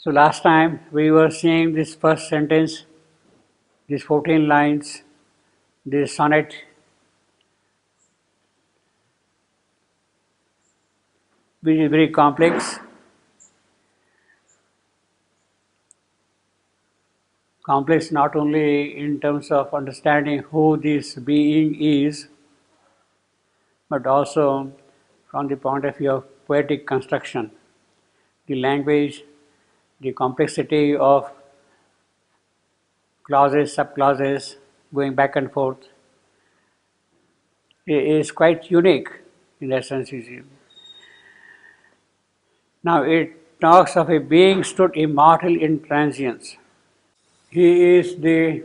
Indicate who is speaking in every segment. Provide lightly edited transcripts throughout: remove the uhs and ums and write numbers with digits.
Speaker 1: So last time we were seeing this first sentence, these 14 lines, this sonnet, which is very complex. Complex not only in terms of understanding who this being is, but also from the point of view of poetic construction. The language, the complexity of clauses, subclauses, going back and forth, is quite unique in that sense. You see. Now it talks of a being stood immortal in transience. He is the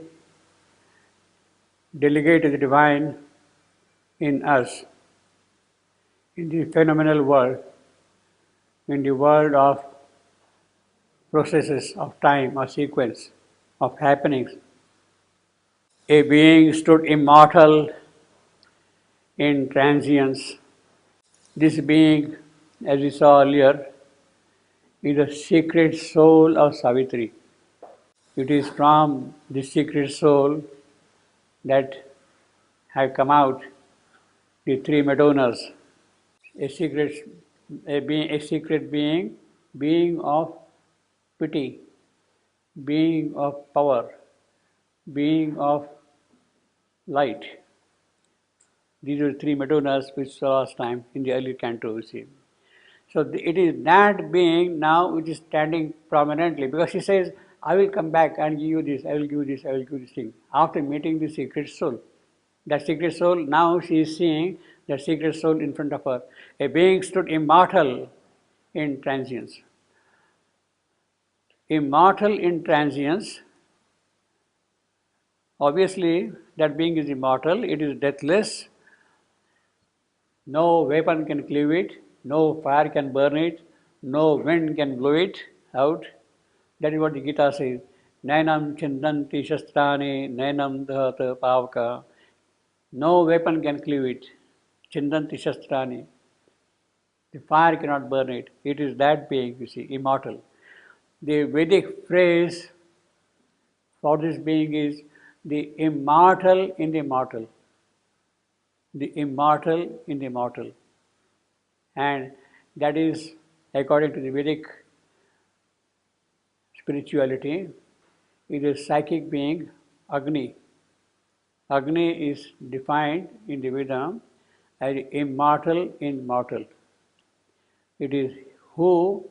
Speaker 1: delegate of the divine in us, in the phenomenal world, in the world of processes of time or sequence of happenings. A being stood immortal in transience. This being, as we saw earlier, is the secret soul of Savitri. It is from this secret soul that have come out the three Madonnas. A secret, a secret being, being of pity, being of power, being of light. These are three Madonnas which saw last time in the early canto, you see. So it is that being now which is standing prominently because she says, I will come back and give you this, I will give you this, I will give you this thing. After meeting the secret soul. That secret soul, now she is seeing that secret soul in front of her. A being stood immortal in transience. Immortal in transience, obviously that being is immortal, it is deathless, no weapon can cleave it, no fire can burn it, no wind can blow it out. That is what the Gita says. Nainam chindanti shastrani, nainam dhata pavaka. No weapon can cleave it. Chindanti shastrani. The fire cannot burn it. It is that being, you see, immortal. The Vedic phrase for this being is the immortal in the immortal. The immortal in the immortal. And that is, according to the Vedic spirituality, is a psychic being, Agni. Agni is defined in the Vedam as immortal in mortal. It is who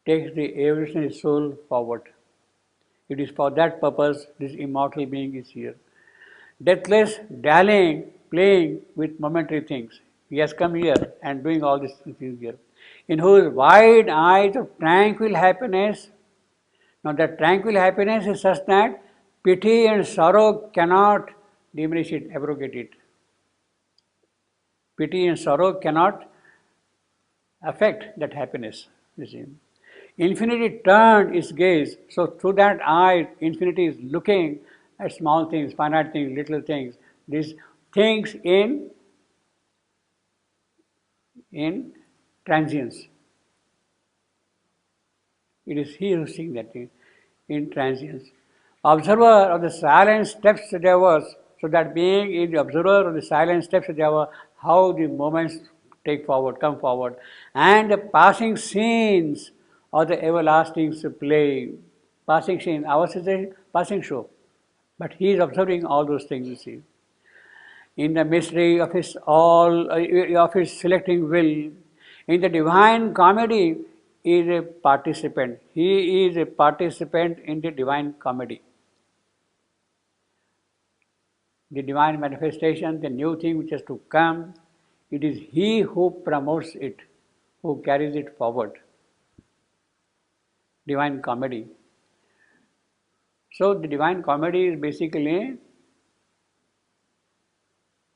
Speaker 1: takes the evolutionary soul forward. It is for that purpose this immortal being is here. Deathless, dallying, playing with momentary things. He has come here and doing all these things here. In whose wide eyes of tranquil happiness, now that tranquil happiness is such that pity and sorrow cannot diminish it, abrogate it. Pity and sorrow cannot affect that happiness, you see. Infinity turned its gaze, so through that eye, infinity is looking at small things, finite things, little things, these things in transience. It is he who is seeing that thing in transience. Observer of the silent steps endeavors, so that being is the observer of the silent steps endeavor, how the moments take forward, come forward, and the passing scenes of the everlasting play. Passing scene, ours is a passing show, but he is observing all those things, you see. In the mystery of his selecting will, in the divine comedy, he is a participant. He is a participant in the divine comedy. The divine manifestation, the new thing which has to come, it is he who promotes it, who carries it forward. Divine comedy. So the divine comedy is basically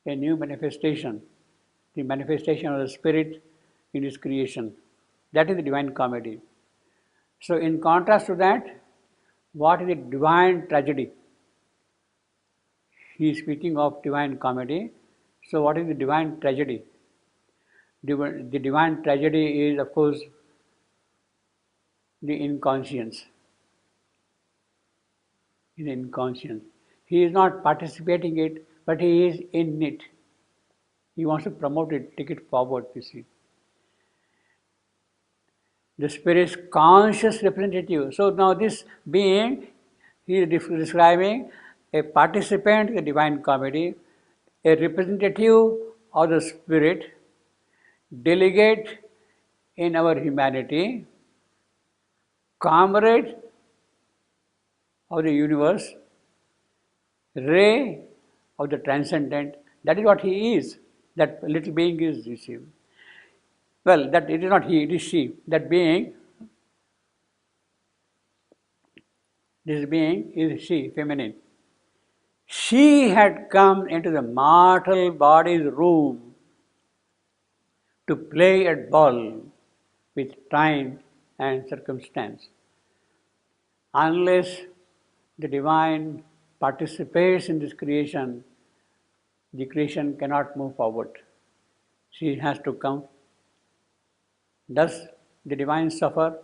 Speaker 1: a new manifestation, the manifestation of the spirit in its creation. That is the divine comedy. So in contrast to that, what is the divine tragedy? He is speaking of divine comedy. So what is the divine tragedy? The divine tragedy is, of course, the inconscience. In the inconscience. He is not participating in it, but he is in it. He wants to promote it, take it forward, you see. The spirit's conscious representative. So now this being, he is describing a participant in the divine comedy, a representative of the spirit, delegate in our humanity, comrade of the universe, ray of the transcendent. That is what he is. That little being is, you see. Well, that it is not he, it is she. That being, this being is she, feminine. She had come into the mortal body's room to play at ball with time and circumstance. Unless the divine participates in this creation, the creation cannot move forward. She has to come. Does the divine suffer?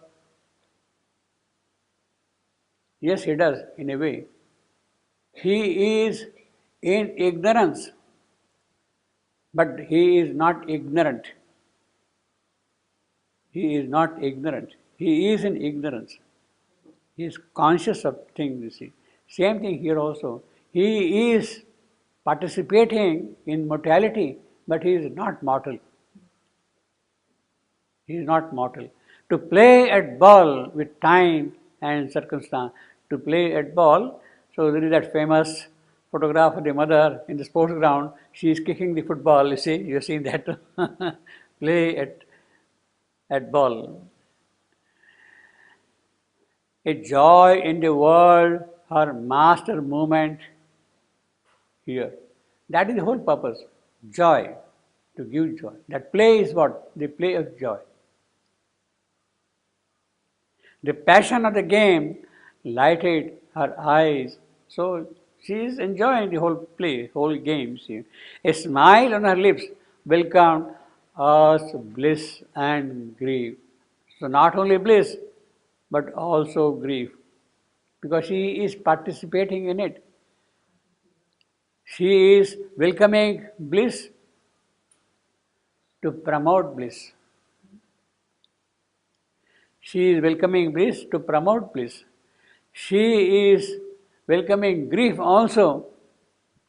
Speaker 1: Yes, he does, in a way. He is in ignorance, but he is not ignorant. He is not ignorant. He is in ignorance. He is conscious of things, you see. Same thing here also. He is participating in mortality, but he is not mortal. He is not mortal. To play at ball with time and circumstance. To play at ball, so there is that famous photograph of the mother in the sports ground. She is kicking the football, you see. You have seen that. Play at ball. A joy in the world, her master movement here. That is the whole purpose. Joy. To give joy. That play is what? The play of joy. The passion of the game lighted her eyes. So she is enjoying the whole play, whole game. See. A smile on her lips welcomed us bliss and grief. So not only bliss, but also grief. Because she is participating in it. She is welcoming bliss to promote bliss. She is welcoming bliss to promote bliss. She is welcoming grief also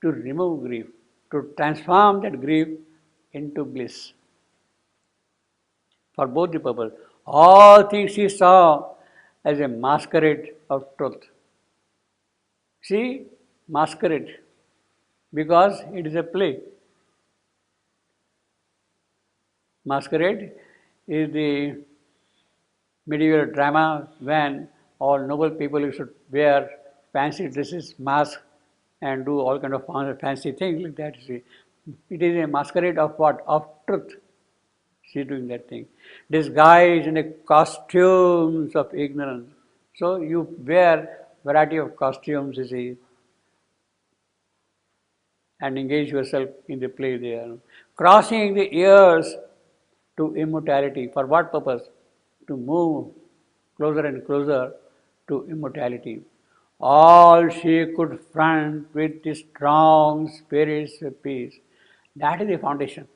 Speaker 1: to remove grief, to transform that grief into bliss. For both the purpose. All things she saw as a masquerade of truth. She masquerade because it is a play. Masquerade is the medieval drama when all noble people used to wear fancy dresses, masks, and do all kind of fancy things like that. See, it is a masquerade of what? Of truth. She is doing that thing. Disguised in a costumes of ignorance. So you wear variety of costumes, you see, and engage yourself in the play there. Crossing the years to immortality. For what purpose? To move closer and closer to immortality. All she could front with the strong spirits of peace. That is the foundation.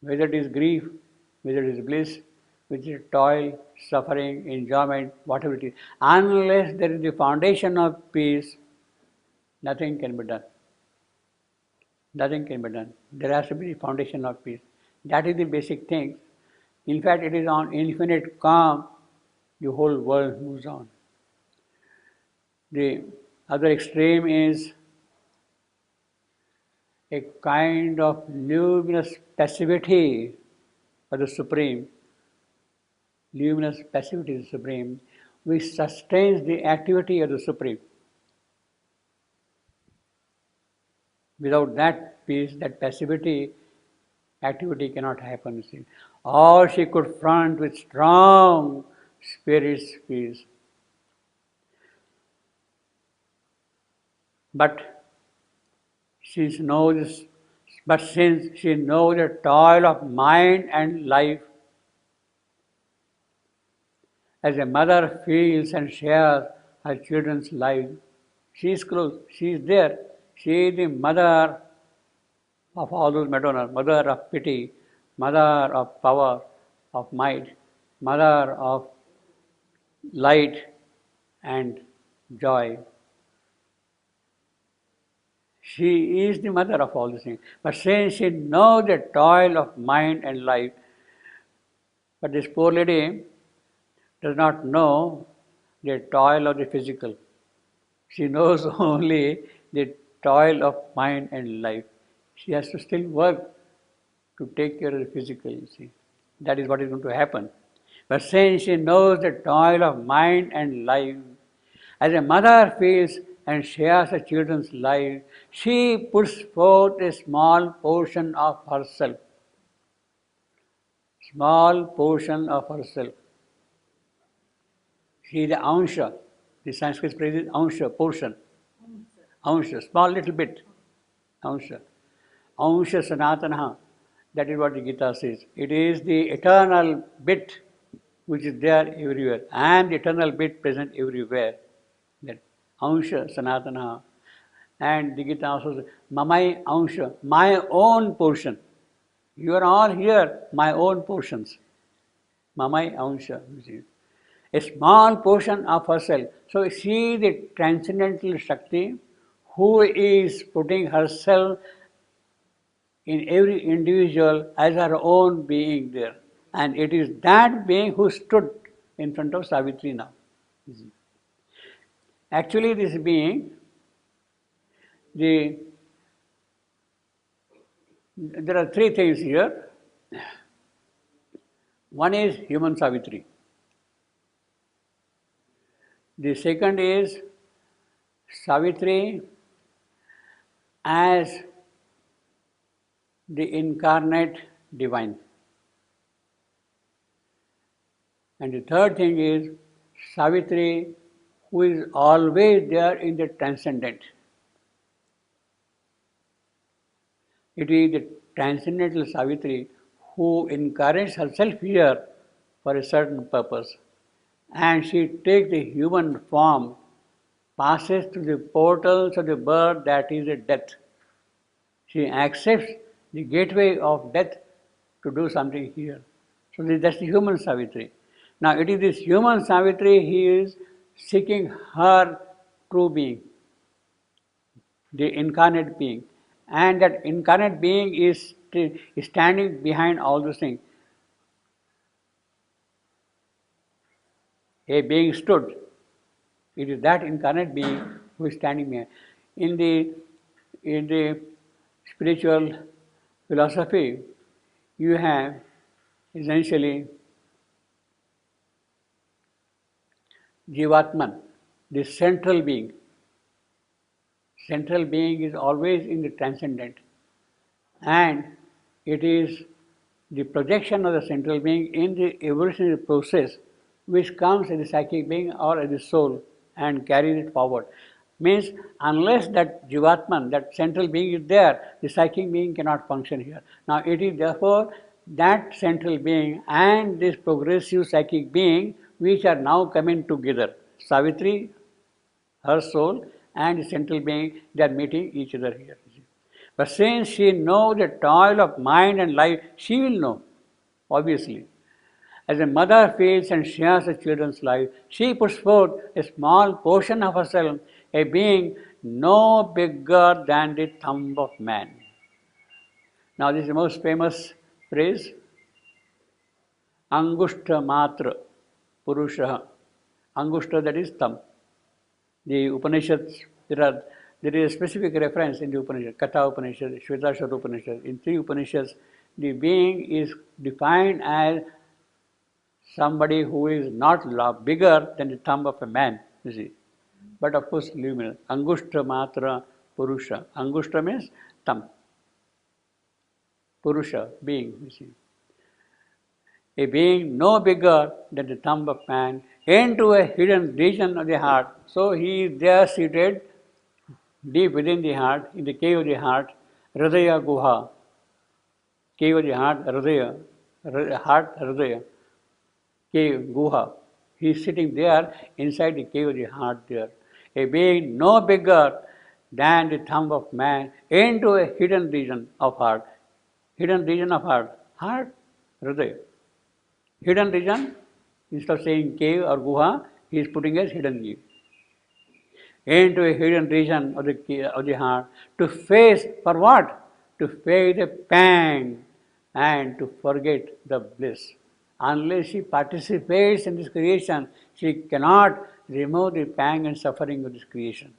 Speaker 1: Whether it is grief, whether it is bliss, whether it is toil, suffering, enjoyment, whatever it is. Unless there is the foundation of peace, nothing can be done. Nothing can be done. There has to be the foundation of peace. That is the basic thing. In fact, it is on infinite calm the whole world moves on. The other extreme is a kind of luminous passivity of the Supreme. Luminous passivity of the Supreme, which sustains the activity of the Supreme. Without that peace, that passivity, activity cannot happen. See. All she could front with strong spirit's peace. But since she knows the toil of mind and life, As a mother feels and shares her children's life, she is close, she is there. She is the mother of all those Madonna, mother of pity, mother of power, of might, mother of light and joy. She is the mother of all these things. But since she knows the toil of mind and life, but this poor lady does not know the toil of the physical. She knows only the toil of mind and life. She has to still work to take care of the physical, you see. That is what is going to happen. But since she knows the toil of mind and life, as a mother feels and shares her children's life, she puts forth a small portion of herself. Small portion of herself. She is the ansha. The Sanskrit phrase is ansha, portion. Ansha, small little bit. Ansha. Ansha sanatana. That is what the Gita says. It is the eternal bit which is there everywhere. I am the eternal bit present everywhere. That ansha sanatana. And the Gita also says, mamai ansha, my own portion. You are all here, my own portions. Mamai ansha. A small portion of herself. So she is the transcendental Shakti who is putting herself in every individual as her own being there. And it is that being who stood in front of Savitri now. Actually, this being, there are three things here. One is human Savitri. The second is Savitri as the incarnate divine. And the third thing is Savitri who is always there in the transcendent. It is the transcendental Savitri who incarnates herself here for a certain purpose. And she takes the human form, passes through the portals of the birth that is the death. She accepts the gateway of death to do something here. So that's the human Savitri. Now it is this human Savitri he is seeking her true being, the incarnate being. And that incarnate being is standing behind all those things. A being stood. It is that incarnate being who is standing behind. In the spiritual philosophy, you have essentially Jivatman, the central being. Central being is always in the transcendent. And it is the projection of the central being in the evolutionary process which comes as the psychic being or as the soul and carries it forward. Means unless that Jivatman, that central being is there, the psychic being cannot function here. Now it is therefore that central being and this progressive psychic being which are now coming together. Savitri, her soul, and the central being, they are meeting each other here. But since she knows the toil of mind and life, she will know, obviously. As a mother feels and shares her children's life, she puts forth a small portion of herself, a being no bigger than the thumb of man. Now this is the most famous phrase, Angushta Matra Purusha. Angushta, that is thumb. The Upanishads, there is a specific reference in the Upanishad, Katha Upanishad, Shvetashwara Upanishad. In three Upanishads, the being is defined as somebody who is not bigger than the thumb of a man, you see. But of course, luminous. Angushta Matra Purusha. Angushta means thumb. Purusha, being, you see. A being no bigger than the thumb of man, into a hidden region of the heart. So he is there seated deep within the heart, in the cave of the heart, Hridaya Guha. Cave of the heart, Hridaya. Heart, Hridaya. Cave, Guha. He is sitting there inside the cave of the heart there, a being no bigger than the thumb of man into a hidden region of heart. Hidden region of heart. Heart, Hridaya. Hidden region, instead of saying cave or guha, he is putting as hidden region. Into a hidden region of the heart to face, for what? To face the pang and to forget the bliss. Unless she participates in this creation, she cannot remove the pang and suffering of this creation.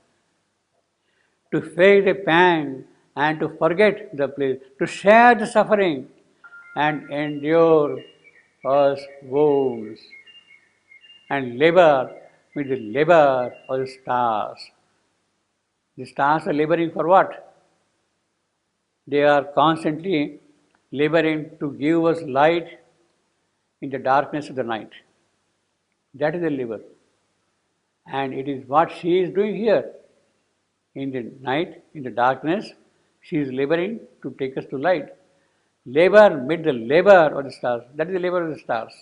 Speaker 1: To face the pang and to forget the bliss, to share the suffering and endure us woes and labor with the labor of the stars. The stars are laboring for what? They are constantly laboring to give us light in the darkness of the night. That is the labor. And it is what she is doing here. In the night, in the darkness, she is laboring to take us to light. Labor mid the labor of the stars. That is the labor of the stars.